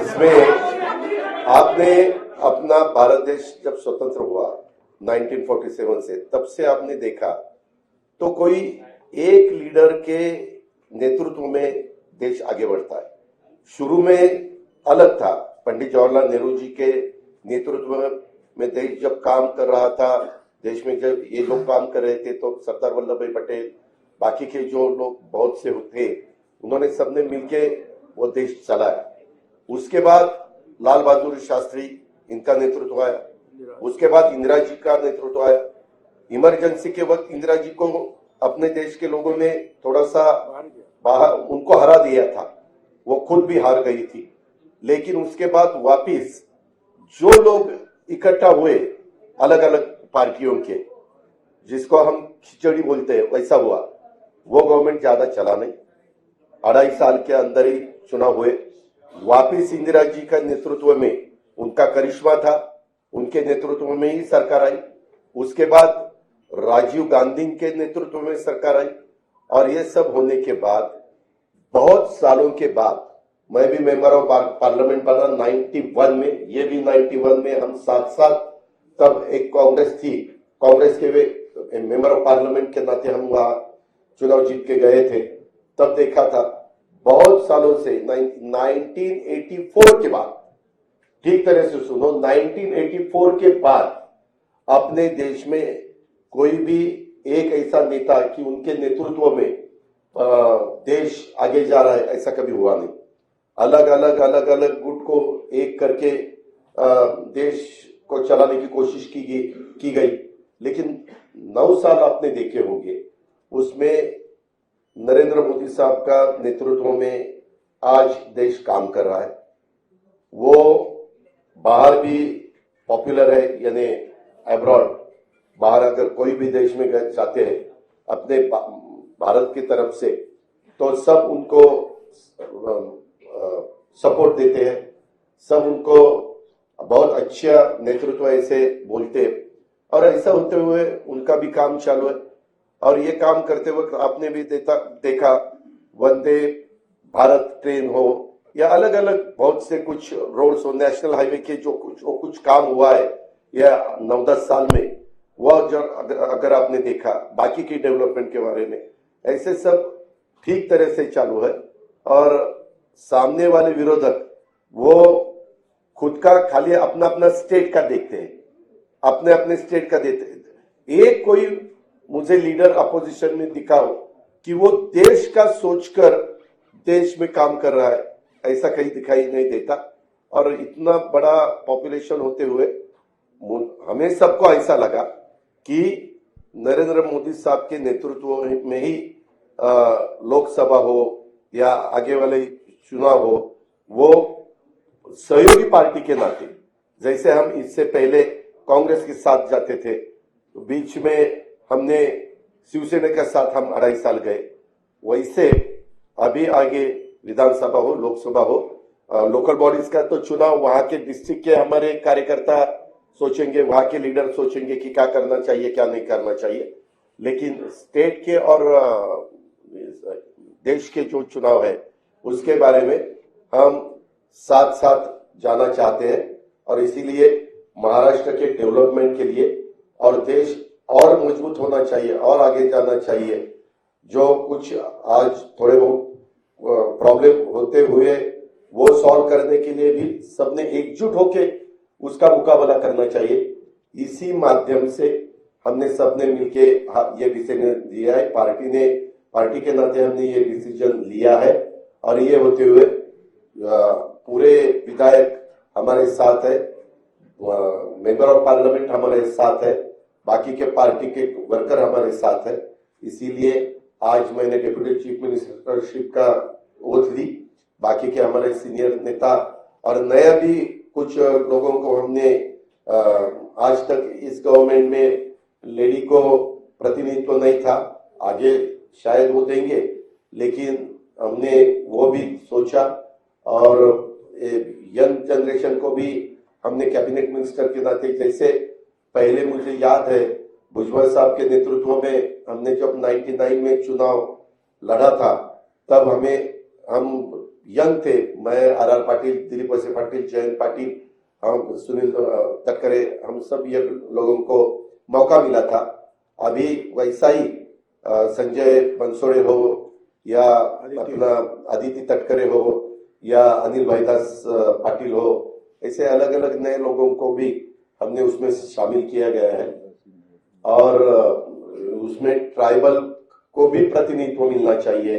इसमें आपने अपना भारत देश जब स्वतंत्र हुआ 1947 से, तब से आपने देखा तो कोई एक लीडर के नेतृत्व में देश आगे बढ़ता है। शुरू में अलग था, पंडित जवाहरलाल नेहरू जी के नेतृत्व में देश जब काम कर रहा था, देश में जब ये लोग काम कर रहे थे तो सरदार वल्लभ भाई पटेल, बाकी के जो लोग बहुत से थे, उन्होंने सबने मिलके वो देश चलाया। उसके बाद लाल बहादुर शास्त्री, इनका नेतृत्व आया। उसके बाद इंदिरा जी का नेतृत्व आया। इमरजेंसी के वक्त इंदिरा जी को अपने देश के लोगों ने थोड़ा सा बाहर उनको हरा दिया था, वो खुद भी हार गई थी। लेकिन उसके बाद वापिस जो लोग इकट्ठा हुए अलग अलग पार्टियों के, जिसको हम खिचड़ी बोलते हैं, वैसा हुआ। वो गवर्नमेंट ज्यादा चला नहीं, 2.5 साल के अंदर ही चुनाव हुए। वापिस इंदिरा जी का नेतृत्व में उनका करिश्मा था, उनके नेतृत्व में ही सरकार आई। उसके बाद राजीव गांधी के नेतृत्व में सरकार आई। और ये सब होने के बाद बहुत सालों के बाद मैं भी मेंबर ऑफ पार्लियामेंट बना 91 में, ये भी 91 में, हम साथ साथ, तब एक कांग्रेस थी, कांग्रेस के मेंबर ऑफ पार्लियामेंट के नाते हम वहां चुनाव जीत के गए थे। तब देखा था बहुत सालों से 1984 के बाद, ठीक तरह से सुनो, 1984 के बाद अपने देश में कोई भी एक ऐसा नेता कि उनके नेतृत्व में देश आगे जा रहा है, ऐसा कभी हुआ नहीं। अलग अलग गुट को एक करके देश को चलाने की कोशिश की गई। लेकिन 9 साल आपने देखे होंगे, उसमें नरेंद्र मोदी साहब का नेतृत्व में आज देश काम कर रहा है। वो बाहर भी पॉपुलर है, यानी अब्रॉड, बाहर अगर कोई भी देश में जाते हैं अपने भारत की तरफ से, तो सब उनको सपोर्ट देते हैं, सब उनको बहुत अच्छा नेतृत्व ऐसे बोलते हैं। और ऐसा होते हुए उनका भी काम चालू है। और ये काम करते वक्त आपने भी देखा वंदे भारत ट्रेन हो या अलग अलग बहुत से कुछ रोड्स हो, नेशनल हाईवे के जो कुछ काम हुआ है या 9-10 साल में, वह जो अगर आपने देखा बाकी की डेवलपमेंट के बारे में, ऐसे सब ठीक तरह से चालू है। और सामने वाले विरोधक वो खुद का खाली अपना अपना स्टेट का देखते हैं, अपने अपने स्टेट का देते हैं। एक कोई मुझे लीडर अपोजिशन में दिखाओ कि वो देश का सोचकर देश में काम कर रहा है, ऐसा कहीं दिखाई नहीं देता। और इतना बड़ा पॉपुलेशन होते हुए हमें सबको ऐसा लगा कि नरेंद्र मोदी साहब के नेतृत्व में ही लोकसभा हो या आगे वाले चुनाव हो, वो सहयोगी पार्टी के नाते, जैसे हम इससे पहले कांग्रेस के साथ जाते थे, तो बीच में हमने शिवसेना के साथ हम 2.5 साल गए, वैसे अभी आगे विधानसभा हो, लोकसभा हो, लोकल बॉडीज का तो चुनाव वहां के डिस्ट्रिक्ट के हमारे कार्यकर्ता सोचेंगे, वहां के लीडर सोचेंगे कि क्या करना चाहिए क्या नहीं करना चाहिए। लेकिन स्टेट के और देश के जो चुनाव है उसके बारे में हम साथ साथ जाना चाहते हैं। और इसीलिए महाराष्ट्र के डेवलपमेंट के लिए और देश और मजबूत होना चाहिए और आगे जाना चाहिए। जो कुछ आज थोड़े बहुत प्रॉब्लम होते हुए वो सॉल्व करने के लिए भी सबने एकजुट होके उसका मुकाबला करना चाहिए। इसी माध्यम से हमने सबने मिलके ये डिसीजन लिया है, पार्टी के नाते हमने ये डिसीजन लिया है। और ये होते हुए पूरे विधायक हमारे साथ है, मेंबर ऑफ पार्लियामेंट हमारे साथ है, बाकी के पार्टी के वर्कर हमारे साथ है। इसीलिए आज मैंने डिप्यूटी चीफ मिनिस्टरशिप का ओथ ली। बाकी के हमारे सीनियर नेता और नया भी कुछ लोगों को हमने आज तक इस गवर्नमेंट में लेडी को प्रतिनिधित्व नहीं था, आगे शायद वो देंगे, लेकिन हमने वो भी सोचा। और यंग जनरेशन को भी हमने कैबिनेट मिनिस्टर के नाते, जैसे पहले मुझे याद है भुजबल साहब के नेतृत्व में हमने जब 99 में चुनाव लड़ा था, तब हम यंग थे, मैं आर पाटिल, दिलीप वळसे पाटिल, जयंत पाटिल, हम सुनील तटकरे, हम सब ये लोगों को मौका मिला था। अभी वैसा ही संजय बनसोड़े हो या अपना आदित्य तटकरे हो या अनिल भाईदास पाटिल हो, ऐसे अलग अलग नए लोगों को भी हमने उसमें शामिल किया गया है। और उसमें ट्राइबल को भी प्रतिनिधित्व मिलना चाहिए,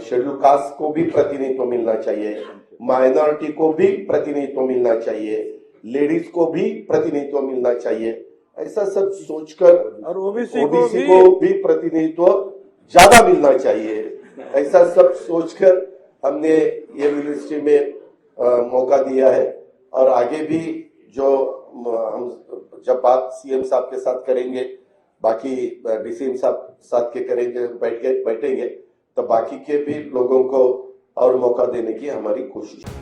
शेड्यूल कास्ट को भी प्रतिनिधित्व मिलना चाहिए, माइनॉरिटी को भी प्रतिनिधित्व मिलना चाहिए, लेडीज को भी प्रतिनिधित्व मिलना चाहिए। ऐसा सब सोचकर और ओबीसी को भी प्रतिनिधित्व ज्यादा मिलना चाहिए, ऐसा सब सोचकर हमने ये मिनिस्ट्री में मौका दिया है। और आगे भी जो हम जब बात सीएम साहब के साथ करेंगे, बाकी डीसीएम साहब साथ के करेंगे, बैठेंगे, तो बाकी के भी लोगों को और मौका देने की हमारी कोशिश है।